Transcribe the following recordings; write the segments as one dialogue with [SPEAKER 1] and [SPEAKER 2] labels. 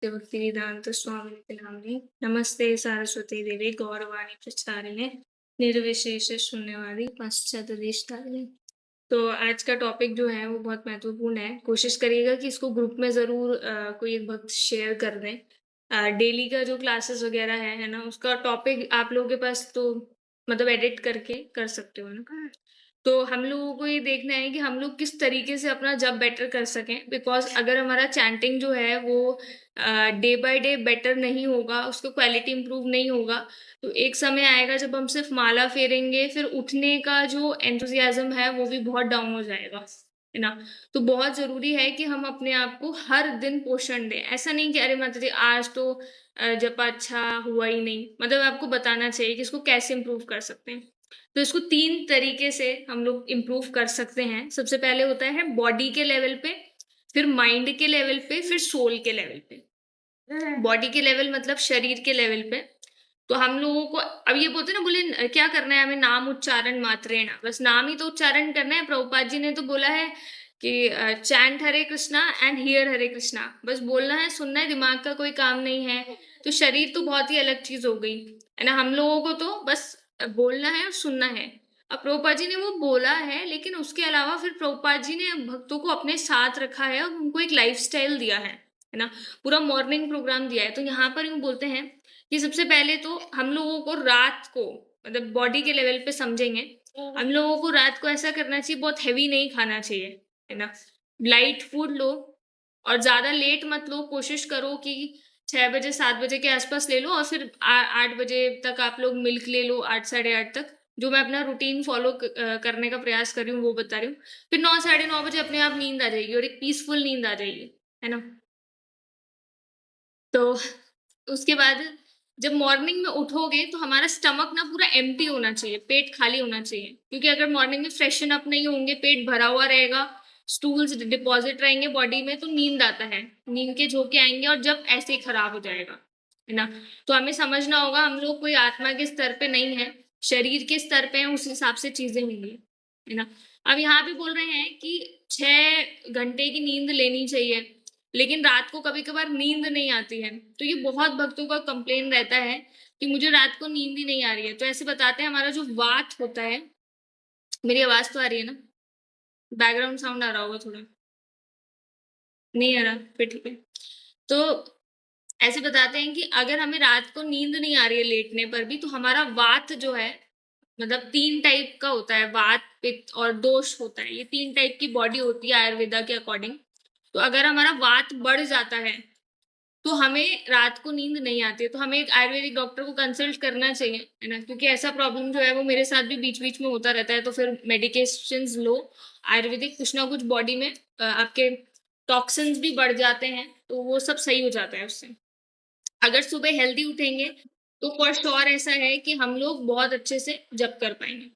[SPEAKER 1] भक्तिवेदांत स्वामी नामिने नमस्ते सारस्वती देवी गौरवाणी प्रचारिणे निर्विशेष शून्यवादी पाश्चात्य। तो आज का टॉपिक जो है वो बहुत महत्वपूर्ण है। कोशिश करिएगा कि इसको ग्रुप में ज़रूर कोई एक भक्त शेयर कर दें। डेली का जो क्लासेस वगैरह है ना? उसका टॉपिक आप लोगों के पास तो मतलब एडिट करके कर सकते हो ना? तो हम लोगों को ये देखना है कि हम लोग किस तरीके से अपना जप बेटर कर सकें, बिकॉज़ अगर हमारा चैंटिंग जो है वो डे बाय डे बेटर नहीं होगा, उसका क्वालिटी इम्प्रूव नहीं होगा, तो एक समय आएगा जब हम सिर्फ माला फेरेंगे, फिर उठने का जो एंथुसियाज़्म है वो भी बहुत डाउन हो जाएगा, है ना? तो बहुत ज़रूरी है कि हम अपने आप को हर दिन पोषण दें। ऐसा नहीं कि अरे माता जी आज तो जप अच्छा हुआ ही नहीं, मतलब आपको बताना चाहिए कि इसको कैसे इम्प्रूव कर सकते हैं। तो इसको 3 तरीके से हम लोग इम्प्रूव कर सकते हैं। सबसे पहले होता है बॉडी के लेवल पे, फिर माइंड के लेवल पे, फिर सोल के लेवल पे। बॉडी के लेवल मतलब शरीर के लेवल पे। तो हम लोगों को अब ये बोलते हैं ना, बोले क्या करना है हमें, नाम उच्चारण मात्रेण, बस नाम ही तो उच्चारण करना है। प्रभुपाद जी ने तो बोला है कि chant Hare Krishna and hear Hare Krishna, बस बोलना है, सुनना है, दिमाग का कोई काम नहीं है। तो शरीर तो बहुत ही अलग चीज हो गई, है ना? हम लोगों को तो बस बोलना है और सुनना है। अब प्रभुपाद जी ने वो बोला है, लेकिन उसके अलावा फिर प्रभुपाद जी ने भक्तों को अपने साथ रखा है और उनको एक लाइफस्टाइल दिया है ना? पूरा मॉर्निंग प्रोग्राम दिया है। तो यहाँ पर यूँ बोलते हैं कि सबसे पहले तो हम लोगों को रात को, मतलब बॉडी के लेवल पे समझेंगे, हम लोगों को रात को ऐसा करना चाहिए, बहुत हेवी नहीं खाना चाहिए, है ना? लाइट फूड लो और ज़्यादा लेट मत लो। कोशिश करो कि 6 बजे 7 बजे के आस-पास ले लो और फिर 8 बजे तक आप लोग मिल्क ले लो, 8 साढ़े 8 तक। जो मैं अपना रूटीन फ़ॉलो करने का प्रयास कर रही हूँ, वो बता रही हूँ। फिर 9 साढ़े 9 बजे अपने आप नींद आ जाएगी और एक पीसफुल नींद आ जाएगी, है ना? तो उसके बाद जब मॉर्निंग में उठोगे तो हमारा स्टमक ना पूरा एम्प्टी होना चाहिए, पेट खाली होना चाहिए। क्योंकि अगर मॉर्निंग में फ्रेशन अप नहीं होंगे, पेट भरा हुआ रहेगा, स्टूल्स डिपॉज़िट रहेंगे बॉडी में, तो नींद आता है। नींद के झोंके आएँगे और जब ऐसे ही खराब हो जाएगा, है ना? तो हमें समझना होगा हम लोग कोई आत्मा के स्तर पे नहीं है, शरीर के स्तर पे हैं, उस हिसाब से चीज़ें होंगी, है ना? अब यहाँ पे बोल रहे हैं कि 6 घंटे की नींद लेनी चाहिए। लेकिन रात को कभी-कभार नींद नहीं आती है। तो ये बहुत भक्तों का कंप्लेन रहता है कि मुझे रात को नींद ही नहीं आ रही है। तो ऐसे बताते हैं हमारा जो वात होता है, मेरी आवाज़ तो आ रही है ना? बैकग्राउंड साउंड आ रहा होगा थोड़ा। नहीं आ रहा? फिर ठीक है। तो ऐसे बताते हैं कि अगर हमें रात को नींद नहीं आ रही है लेटने पर भी, तो हमारा वात जो है, मतलब 3 टाइप का होता है, वात, पित्त और दोष होता है। ये 3 टाइप की बॉडी होती है आयुर्वेदा के अकॉर्डिंग। तो अगर हमारा वात बढ़ जाता है तो हमें रात को नींद नहीं आती है, तो हमें एक आयुर्वेदिक डॉक्टर को कंसल्ट करना चाहिए, है ना? क्योंकि ऐसा प्रॉब्लम जो है वो मेरे साथ भी बीच-बीच में होता रहता है, तो फिर मेडिकेशंस लो, आयुर्वेदिक कुछ ना कुछ बॉडी में आपके टॉक्सिन्स भी बढ़ जाते हैं, तो वो सब सही हो जाता है उससे। अगर सुबह हेल्दी उठेंगे, तो फॉर श्योर ऐसा है कि हम लोग बहुत अच्छे से जप कर पाएँगे।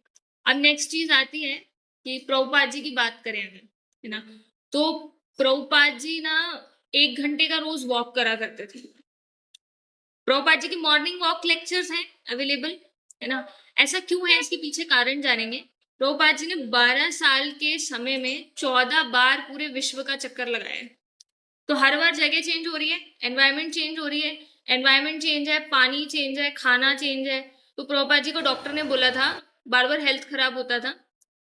[SPEAKER 1] अब नेक्स्ट चीज़ आती है कि प्रभुपाद जी की बात करें अगर, है ना? तो प्रभुपाद जी ना 1 घंटे का रोज़ वॉक करा करते थे। प्रभुपाद जी की मॉर्निंग वॉक लेक्चर्स हैं अवेलेबल, है ना? ऐसा क्यों है, इसके पीछे कारण जानेंगे। प्रभुपाद जी ने 12 साल के समय में 14 बार पूरे विश्व का चक्कर लगाया है। तो हर बार जगह चेंज हो रही है, एनवायरनमेंट चेंज हो रही है, एनवायरनमेंट चेंज है, पानी चेंज है, खाना चेंज है। तो प्रभुपाद जी को डॉक्टर ने बोला था, बार-बार हेल्थ खराब होता था,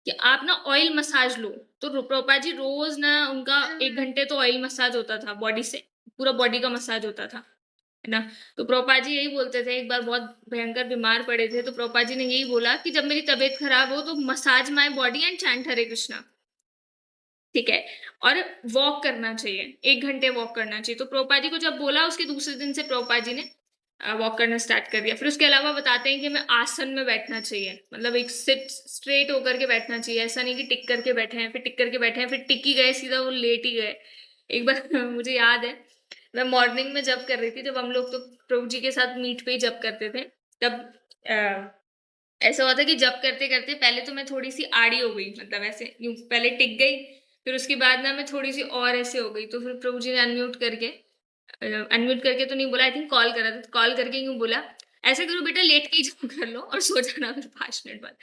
[SPEAKER 1] कि आप ना ऑयल मसाज लो। तो प्रभुपाद जी रोज़ ना उनका 1 घंटे तो ऑयल मसाज होता था बॉडी से, पूरा बॉडी का मसाज होता था, है ना? तो प्रभुपाद जी यही बोलते थे, एक बार बहुत भयंकर बीमार पड़े थे, तो प्रभुपाद जी ने यही बोला कि जब मेरी तबीयत खराब हो तो massage my body and chant Hare Krishna. ठीक है? और वॉक करना चाहिए, 1 घंटे वॉक करना चाहिए। तो प्रभुपाद जी को जब बोला, उसके दूसरे दिन से प्रभुपाद जी ने वॉक करना स्टार्ट कर दिया। फिर उसके अलावा बताते हैं कि हमें आसन में बैठना चाहिए, मतलब एक सिट स्ट्रेट होकर के बैठना चाहिए। ऐसा नहीं कि टिक करके बैठे हैं, फिर टिक करके बैठे हैं, फिर टिक ही गए, सीधा वो लेट ही गए। एक बार मुझे याद है, मैं मॉर्निंग में जप कर रही थी, जब हम लोग तो प्रभु जी के साथ मीट पे ही जप करते थे। तब अ, ऐसा हुआ था कि जप करते-करते पहले तो मैं थोड़ी-सी आड़ी हो गई, मतलब ऐसे यूँ पहले टिक गई, फिर उसके बाद ना मैं थोड़ी-सी और ऐसे हो गई, तो फिर प्रभु जी ने अनम्यूट करके तो नहीं बोला, आई थिंक कॉल करा था, तो कॉल करके यूँ बोला, "ऐसा करो बेटा, लेट के ही जप कर लो और सो जाना फिर 5 मिनट बाद।"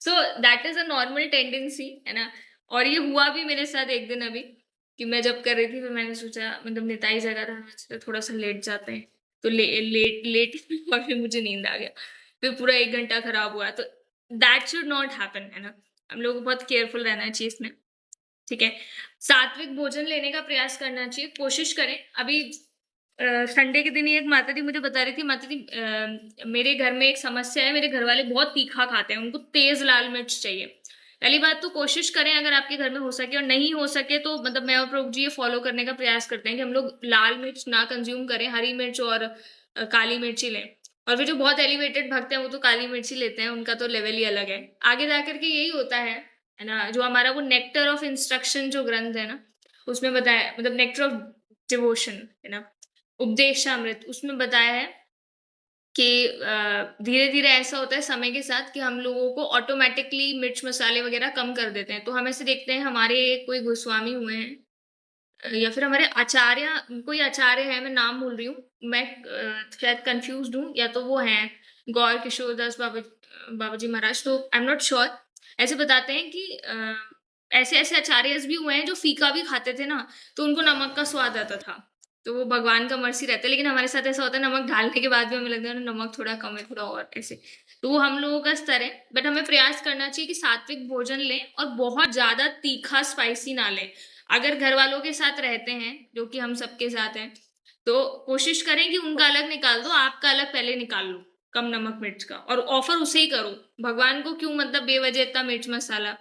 [SPEAKER 1] So that is a normal tendency, है ना? और ये हुआ भी मेरे साथ एक दिन अभी। कि मैं जब कर रही थी तो मैंने सोचा मतलब निताई जगा था, मैंने सोचा थोड़ा-सा लेट जाते हैं। तो लेट लेट और फिर मुझे नींद आ गया। फिर पूरा 1 घंटा खराब हुआ। तो दैट शुड नॉट हैपन, है ना? हम लोगों को बहुत केयरफुल रहना चाहिए इसमें, ठीक है? सात्विक भोजन लेने का प्रयास करना चाहिए, कोशिश करें। अभी संडे के दिन ही एक माताजी मुझे बता रही थी, माताजी मेरे घर में एक समस्या है, मेरे घरवाले बहुत तीखा खाते हैं, उनको तेज़ लाल मिर्च चाहिए। पहली बात तो कोशिश करें अगर आपके घर में हो सके, और नहीं हो सके तो मतलब मैं और प्रभु जी ये फ़ॉलो करने का प्रयास करते हैं कि हम लोग लाल मिर्च ना कंज़्यूम करें, हरी मिर्च और काली मिर्च ही लें। और फिर जो बहुत एलिवेटेड भक्त हैं, वो तो काली मिर्च ही लेते हैं, उनका तो लेवल ही अलग है। आगे जाकर के यही होता है ना? जो हमारा वो नेक्टर ऑफ इंस्ट्रक्शन जो ग्रंथ है ना, उसमें बताया मतलब नेक्टर ऑफ डिवोशन, है ना? उपदेशामृत, उसमें बताया है कि धीरे-धीरे ऐसा होता है समय के साथ कि हम लोगों को ऑटोमैटिकली मिर्च मसाले वग़ैरह कम कर देते हैं। तो हम ऐसे देखते हैं हमारे कोई गोस्वामी हुए हैं, या फिर हमारे आचार्य, कोई आचार्य है, मैं नाम भूल रही हूँ। मैं शायद कन्फ्यूज़्ड हूँ, या तो वो हैं गौर किशोरदास बाबा जी महाराज, तो आई एम नॉट श्योर। ऐसे बताते हैं कि ऐसे-ऐसे आचार्यस भी हुए हैं जो फीका भी खाते थे ना, तो उनको नमक का स्वाद आता था। तो वो भगवान का मर्सी रहता है, लेकिन हमारे साथ ऐसा होता है नमक डालने के बाद भी हमें लगता है नमक थोड़ा कम है, थोड़ा और ऐसे। तो वो हम लोगों का स्तर है, बट हमें प्रयास करना चाहिए कि सात्विक भोजन लें और बहुत ज़्यादा तीखा स्पाइसी ना लें। अगर घरवालों के साथ रहते हैं, जो कि हम सबके साथ हैं, तो कोशिश करें कि उनका अलग निकाल दो, आपका अलग पहले निकाल लो, कम नमक मिर्च का, और ऑफ़र उसे ही करो। भगवान को क्यों मतलब बेवजह इतना मिर्च मसाला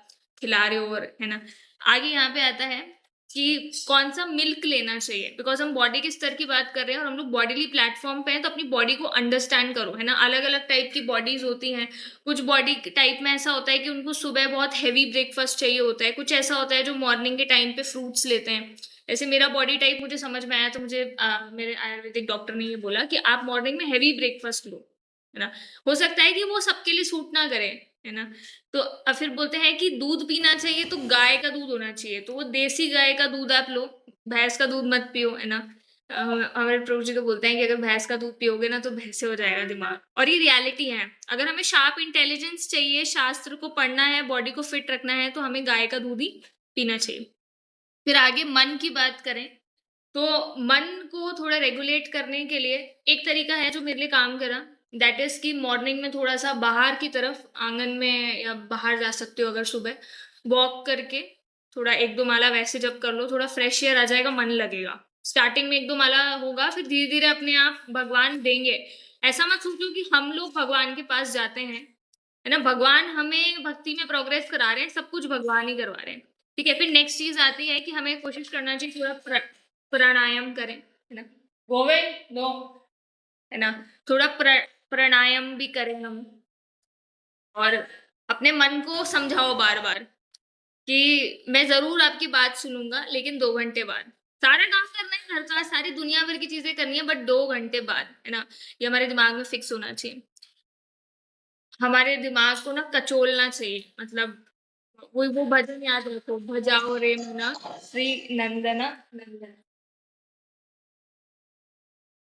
[SPEAKER 1] खिला रहे हो, और है ना? आगे यहाँ पे आता है कि कौन-सा मिल्क लेना चाहिए, बिकॉज़ हम बॉडी के स्तर की बात कर रहे हैं और हम लोग बॉडीली प्लेटफ़ॉर्म पे हैं, तो अपनी बॉडी को अंडरस्टैंड करो, है ना? अलग-अलग टाइप की बॉडीज़ होती हैं। कुछ बॉडी के टाइप में ऐसा होता है कि उनको सुबह बहुत हेवी ब्रेकफ़ास्ट चाहिए होता है, कुछ ऐसा होता है जो मॉर्निंग के टाइम पे फ्रूट्स लेते हैं। जैसे मेरा बॉडी टाइप मुझे समझ में आया, तो मुझे मेरे आयुर्वेदिक डॉक्टर ने ये बोला कि आप मॉर्निंग में हेवी ब्रेकफ़ास्ट लो, है ना? हो सकता है कि वो सबके लिए सूट ना करे, है ना? तो फिर बोलते हैं कि दूध पीना चाहिए तो गाय का दूध होना चाहिए, तो वो देसी गाय का दूध आप लो, भैंस का दूध मत पियो, है ना? अ, हमारे प्रभु जी तो बोलते हैं कि अगर भैंस का दूध पियोगे ना तो भैंसे हो जाएगा दिमाग, और ये रियलिटी है। अगर हमें शार्प इंटेलिजेंस चाहिए, शास्त्र को पढ़ना है, बॉडी को फिट रखना है, तो हमें गाय का दूध ही पीना चाहिए। फिर आगे मन की बात करें, तो मन को थोड़ा रेगुलेट करने के लिए एक तरीका है जो मेरे लिए काम करा, दैट इज़ कि मॉर्निंग में थोड़ा-सा बाहर की तरफ आँगन में या बाहर जा सकते हो अगर सुबह, वॉक करके थोड़ा 1-2 माला वैसे जब कर लो, थोड़ा फ्रेश एयर आ जाएगा, मन लगेगा। स्टार्टिंग में 1-2 माला होगा, फिर धीरे-धीरे अपने आप भगवान देंगे। ऐसा मत सोचो कि हम लोग भगवान के पास जाते हैं, है ना? भगवान हमें भक्ति में प्रोग्रेस करा रहे हैं, सब कुछ भगवान ही करवा रहे हैं। ठीक है? फिर नेक्स्ट चीज़ आती है कि हमें कोशिश करना चाहिए थोड़ा प्राणायाम करें, है ना? गोविंद नो, है ना? थोड़ा प्राणायाम भी करें हम, और अपने मन को समझाओ बार-बार कि मैं ज़रूर आपकी बात सुनूँगा, लेकिन 2 घंटे बाद। सारा काम करना है घर का, सारी दुनिया भर की चीज़ें करनी है, बट 2 घंटे बाद, है ना? ये हमारे दिमाग में फिक्स होना चाहिए। हमारे दिमाग को ना कचोलना चाहिए, मतलब वो भजन याद रखो, भजाओ रे मना श्री नंदना नंदन,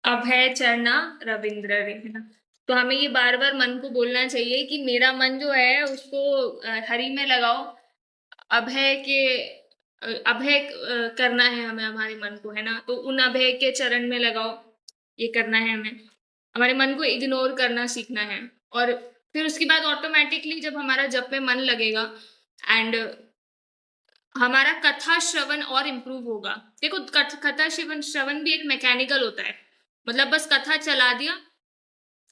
[SPEAKER 1] अभय चरना रविंद्र रे, है ना? तो हमें ये बार-बार मन को बोलना चाहिए कि मेरा मन जो है उसको हरि में लगाओ, अभय के अभय करना है हमें हमारे मन को, है ना? तो उन अभय के चरण में लगाओ, ये करना है हमें। हमारे मन को इग्नोर करना सीखना है, और फिर उसके बाद ऑटोमैटिकली जब हमारा जप में मन लगेगा, एंड हमारा कथा श्रवण और इम्प्रूव होगा। देखो कथा श्रवण श्रवण भी एक मैकेनिकल होता है। मतलब बस कथा चला दिया,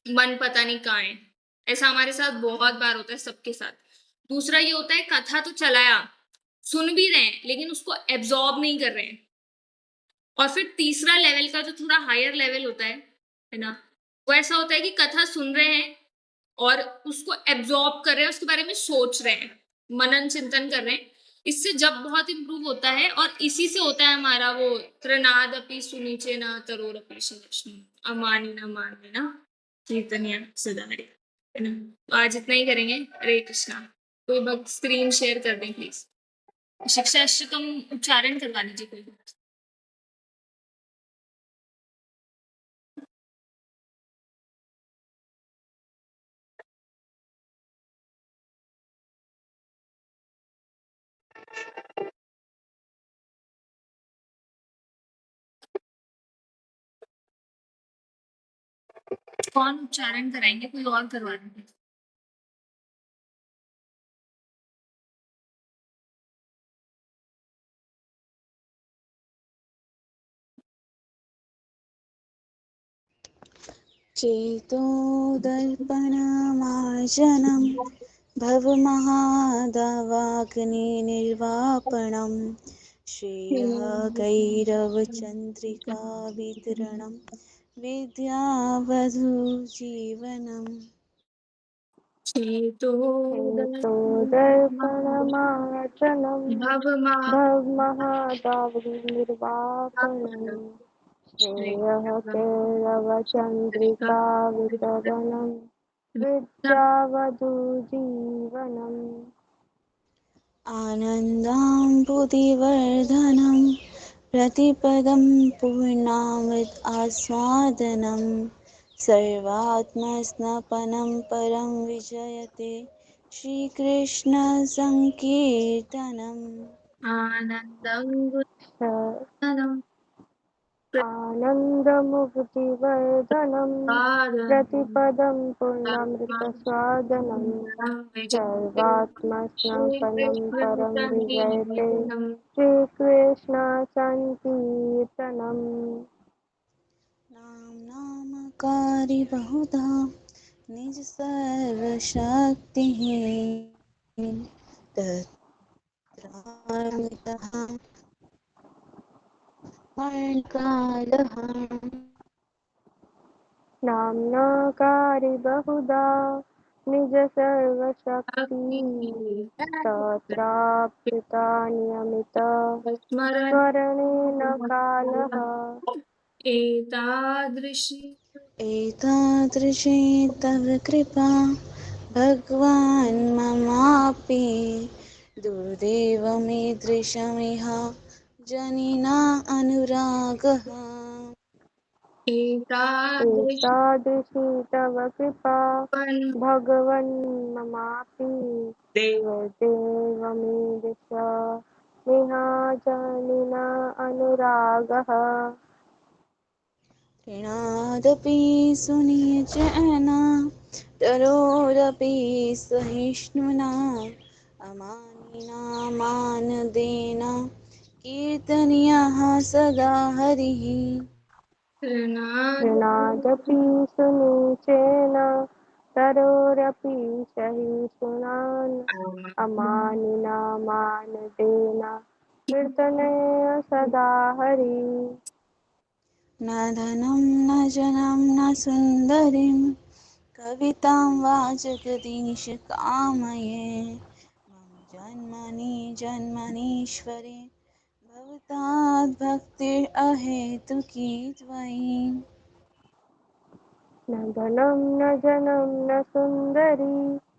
[SPEAKER 1] मन पता नहीं कहाँ है। ऐसा हमारे साथ बहुत बार होता है, सबके साथ। दूसरा ये होता है कथा तो चलाया, सुन भी रहे हैं, लेकिन उसको एब्ज़ॉर्ब नहीं कर रहे हैं। और फिर तीसरा लेवल का जो थोड़ा हायर लेवल होता है ना? वो ऐसा होता है कि कथा सुन रहे हैं और उसको एब्ज़ॉर्ब कर रहे हैं, उसके बारे में सोच रहे हैं, मनन-चिंतन कर रहे हैं। इससे जप बहुत इम्प्रूव होता है, और इसी से होता है हमारा वो तृणादपि सुनिचेन तरोरपि सहिष्णु अमानिना मानिना कीर्तनीय सदारि, है ना? तो आज इतना ही करेंगे। हरे कृष्णा। कोई भक्त स्क्रीन शेयर कर दें प्लीज़। शिक्षा अष्टकम उच्चारण करवा लीजिए कोई। कौन उच्चारण कराएंगे, कोई और करवा देंगे।
[SPEAKER 2] चेतो दर्पणमार्जनं भवमहादावाग्निर्वापणं श्रेयः कैरवचन्द्रिकावितरणं विद्यावधूजीवनम्।
[SPEAKER 1] चेतो
[SPEAKER 3] हेतोदर्पणमार्जनं
[SPEAKER 1] भवमा
[SPEAKER 3] भवमहादावनिर्वापणं श्रेयः केलवचन्द्रिकावितरणं विद्यावधूजीवनम्।
[SPEAKER 2] आनन्दाम्बुदिवर्धनं प्रतिपदं पूर्णामृत आस्वादनं सर्वात्मस्नपनं परं विजयते श्रीकृष्णसङ्कीर्तनम्।
[SPEAKER 1] आनन्दं
[SPEAKER 3] स
[SPEAKER 1] गुणनं
[SPEAKER 3] आनन्दमुक्तिवर्धनं प्रतिपदं पूर्णामृतस्वादनं सर्वात्मस्नपनं परं विजयते श्रीकृष्णसङ्कीर्तनम्।
[SPEAKER 2] नामकारी बहुधा निज सर्वशक्तिः तत्रामितः वर्णकालः।
[SPEAKER 3] नाम्नाकारि बहुधा निज सर्वशक्ति तत्राप्युता नियमित
[SPEAKER 1] स्मरण
[SPEAKER 3] स्मरणेन कालः।
[SPEAKER 1] एतादृशी
[SPEAKER 2] एतादृशी तव कृपा भगवान् ममापि दुर्दैवमीदृशमिह जनिना अनुरागः।
[SPEAKER 1] एतादृशी
[SPEAKER 3] एतादृशी तव कृपा भगवन् ममापि त्वदेवमीदृश विहाजनिना अनुरागः।
[SPEAKER 2] ऋणादपि सुनियचना तरोरपि सहिष्णुना अमानिना मानदेन कीर्तनीयः सदा हरिः।
[SPEAKER 3] ऋणादपि सुनिचेन तरोरपि सहिष्णुनान् अमानिना मानदेन कीर्तनेय सदा हरि।
[SPEAKER 2] न धनं न जनं न सुन्दरीं कवितां वा जगदीश कामये मम जन्मनि जन्मनीश्वरे भवताद्भक्तिरहेतुकी त्वयि।
[SPEAKER 3] न धनं न जनं न सुन्दरी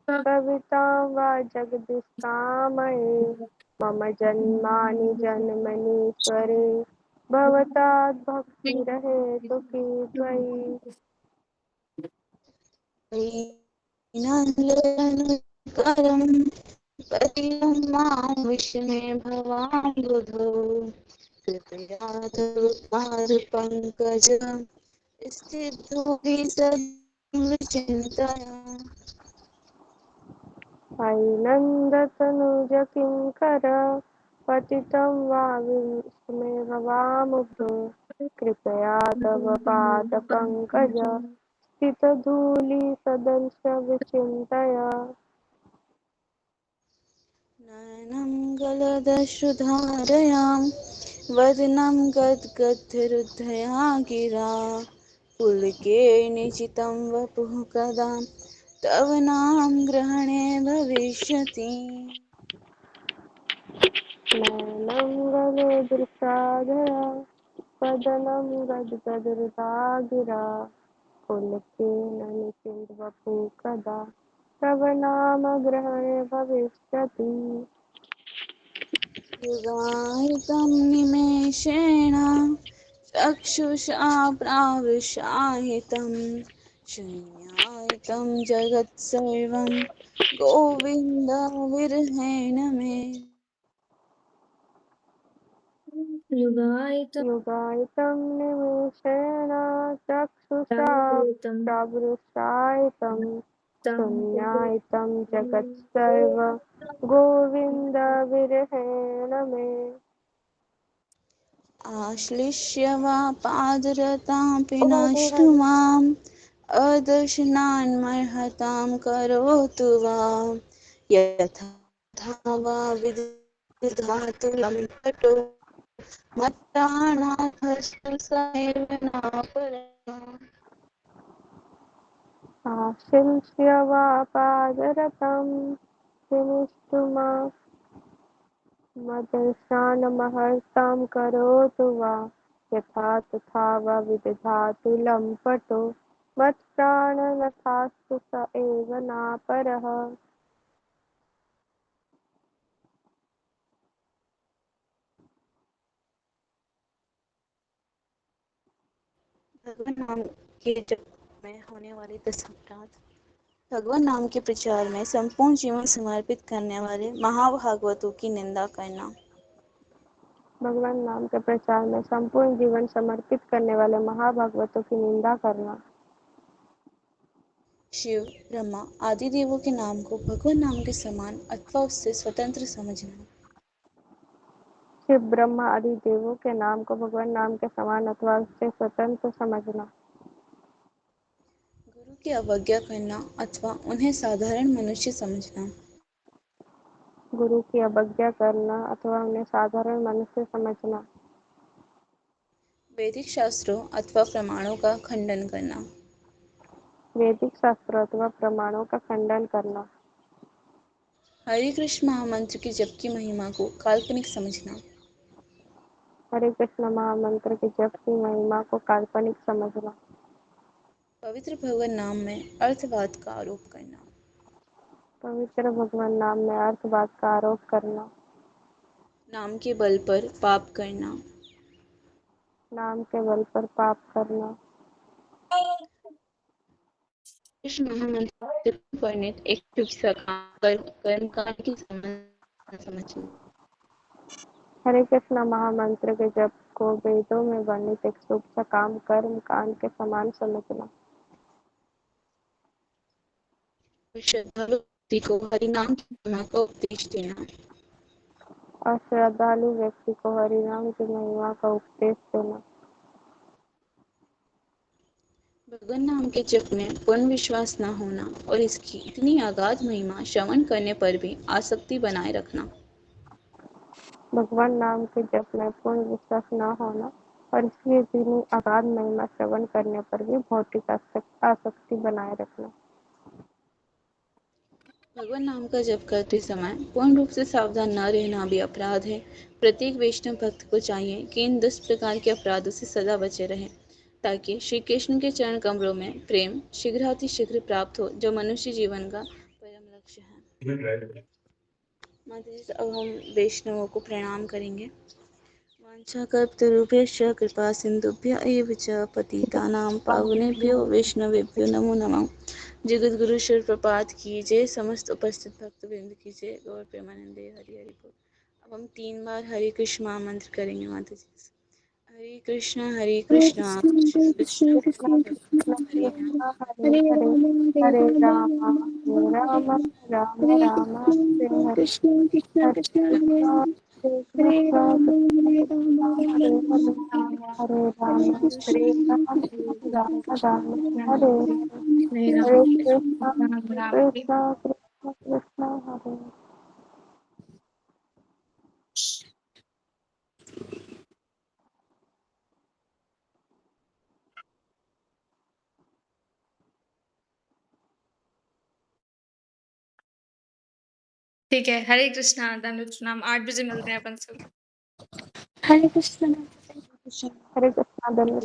[SPEAKER 3] कवितां वा जगदिष्कामये मम जन्मानि जन्मनीश्वरे भवताद्भक्तिरहेतुकी त्वयि।
[SPEAKER 2] नन्दनकरं पतितं मां विष्णे भवान् बुधो कृपया तरुपादपङ्कज स्थितो हि सद्विचिन्तय।
[SPEAKER 3] अयि नन्दतनुजकिङ्कर पतितं वा विस्मे भवामुग्धो कृपया तव पादपङ्कज स्थितधूलिसदृशविचिन्तय।
[SPEAKER 2] नयनं गलदश्रुधारयां वदनं गद्गद्गदहृदया गिरा पुलकेर्निचितं वपुः कदा तव नाम ग्रहणे भविष्यति।
[SPEAKER 3] नयनं गलेदृशाधरा वदनं गद्गदहृदया पुलकेन निचितवपु कदा तव नाम ग्रहणे भविष्यति।
[SPEAKER 2] युगायितं निमेषेण चक्षुषा प्रावृषायितं शून्यायितं जगत्सर्वं गोविन्दविरहेण मे।
[SPEAKER 1] युगायितं
[SPEAKER 3] युगायितं निमेषेण चक्षुषा
[SPEAKER 1] प्रावृतं
[SPEAKER 3] प्रवृषायितं
[SPEAKER 1] तं
[SPEAKER 3] शून्यायितं जगत्सर्व गोविन्दविरहेण मे।
[SPEAKER 2] आश्लिष्य वा पादरतामपि नष्टु माम् अदर्शनान्मर्हतां करोतु वा यथा वा विदधातु लम्पटो मत्प्राणाभस्तु स एव नापरः।
[SPEAKER 3] आशिष्य वा पादरतं किमिष्टुमा मदर्शानमहर्तां करोतु वा यथा तथा वा विदधातु लम्पटो मत्प्राणनथास्तु स एव नापरः।
[SPEAKER 2] भगवान नाम के जप में होने वाले 10 अपराध। भगवान नाम के प्रचार में संपूर्ण जीवन समर्पित करने वाले महाभागवतों की निंदा करना।
[SPEAKER 3] भगवान नाम के प्रचार में संपूर्ण जीवन समर्पित करने वाले महाभागवतों की निंदा करना।
[SPEAKER 2] शिव, ब्रह्मा आदि देवों के नाम को भगवान नाम के समान अथवा उससे स्वतंत्र समझना।
[SPEAKER 3] शिव ब्रह्मा आदि देवों के नाम को भगवान नाम के समान अथवा उससे स्वतंत्र समझना।
[SPEAKER 2] गुरु की अवज्ञा करना अथवा उन्हें साधारण मनुष्य समझना।
[SPEAKER 3] गुरु की अवज्ञा करना अथवा उन्हें साधारण मनुष्य समझना।
[SPEAKER 2] वैदिक शास्त्रों अथवा प्रमाणों का खंडन करना।
[SPEAKER 3] वैदिक शास्त्रों अथवा प्रमाणों का खंडन करना।
[SPEAKER 2] हरे कृष्ण महामंत्र के जप की महिमा को काल्पनिक समझना।
[SPEAKER 3] हरे कृष्ण महामंत्र के जप की महिमा को काल्पनिक समझना।
[SPEAKER 2] पवित्र भगवान नाम में अर्थवाद का आरोप करना।
[SPEAKER 3] पवित्र भगवान नाम में अर्थवाद का आरोप करना।
[SPEAKER 2] नाम के बल पर पाप करना।
[SPEAKER 3] नाम के बल पर पाप करना।
[SPEAKER 2] कृष्ण महामंत्र से वर्णित एक शुभ सकाम कर्मकांड की समझना।
[SPEAKER 3] हरे कृष्ण महामंत्र के जप को वेदों में वर्णित एक शुभ सकाम कर्म कांड के समान समझना।
[SPEAKER 2] श्रद्धालु व्यक्ति को हरि नाम की महिमा का उपदेश देना।
[SPEAKER 3] और श्रद्धालु व्यक्ति को हरिनाम की महिमा का उपदेश देना।
[SPEAKER 2] भगवान नाम के जप में पूर्ण विश्वास न होना और इसकी इतनी अगाध महिमा श्रवण करने पर भी आसक्ति बनाए रखना।
[SPEAKER 3] भगवान नाम के जप में पूर्ण विश्वास न होना और इसकी इतनी अगाध महिमा श्रवण करने पर भी भौतिक आसक्ति बनाए रखना।
[SPEAKER 2] भगवान नाम का जप करते समय पूर्ण रूप से सावधान न रहना भी अपराध है। प्रत्येक वैष्णव भक्त को चाहिए कि इन 10 प्रकार के अपराधों से सदा बचे रहें, ताकि श्री कृष्ण के चरण कमलों में प्रेम शीघ्रातिशीघ्र प्राप्त हो, जो मनुष्य जीवन का परम लक्ष्य है। माता जी, अब हम वैष्णवों को प्रणाम करेंगे। वाञ्छाकल्पतरुभ्यश्च कृपा सिन्धुभ्य एव च पतितानां पावनेभ्यो वैष्णवेभ्यो नमो नमः। जगद्गुरु शिल प्रपात की जय, समस्त उपस्थित भक्तवृंद की जय, गौर प्रेमानंदे हरि हरि बोल। अब हम 3 बार हरे कृष्ण महामंत्र करेंगे माता जी से। हरे कृष्णा
[SPEAKER 1] हरे
[SPEAKER 2] कृष्णा
[SPEAKER 1] कृष्ण
[SPEAKER 2] कृष्ण
[SPEAKER 1] हरे
[SPEAKER 2] कृष्णा
[SPEAKER 1] कृष्ण
[SPEAKER 3] कृष्ण
[SPEAKER 1] कृष्ण
[SPEAKER 2] हरे
[SPEAKER 1] कृष्ण
[SPEAKER 2] हरे राम
[SPEAKER 3] हरे
[SPEAKER 1] हरे
[SPEAKER 3] हरे
[SPEAKER 1] राम हरे
[SPEAKER 3] हरे
[SPEAKER 1] राम
[SPEAKER 3] राम
[SPEAKER 1] राम
[SPEAKER 3] हरे
[SPEAKER 1] राम हरे
[SPEAKER 3] राम
[SPEAKER 1] हरे
[SPEAKER 3] राम
[SPEAKER 1] हरे
[SPEAKER 3] राम हरे
[SPEAKER 1] कृष्ण
[SPEAKER 3] हरे
[SPEAKER 1] कृष्ण कृष्ण
[SPEAKER 3] हरे
[SPEAKER 1] कृष्ण हरे
[SPEAKER 3] कृष्ण
[SPEAKER 1] हरे हरे
[SPEAKER 3] कृष्ण
[SPEAKER 1] राम
[SPEAKER 3] कृष्ण
[SPEAKER 1] हरे राम
[SPEAKER 3] कृष्ण
[SPEAKER 1] राम
[SPEAKER 3] हरे
[SPEAKER 1] राम
[SPEAKER 3] हरे
[SPEAKER 1] हरे हरे
[SPEAKER 3] हरे राम
[SPEAKER 1] हरे
[SPEAKER 3] हरे
[SPEAKER 1] कृष्ण
[SPEAKER 3] राम
[SPEAKER 1] कृष्ण
[SPEAKER 3] राम
[SPEAKER 1] कृष्ण कृष्ण
[SPEAKER 3] राम
[SPEAKER 1] हरे
[SPEAKER 3] हरे
[SPEAKER 1] हरे
[SPEAKER 3] हरे
[SPEAKER 1] हरे
[SPEAKER 3] हरे
[SPEAKER 1] कृष्ण
[SPEAKER 3] कृष्ण
[SPEAKER 1] राम राम हरे
[SPEAKER 3] कृष्ण कृष्ण कृष्ण हरे।
[SPEAKER 1] ठीक है। हरे कृष्णा धनुष नाम 8 बजे मिलते हैं अपन सब।
[SPEAKER 2] हरे कृष्ण
[SPEAKER 3] हरे कृष्ण धन्यवाद।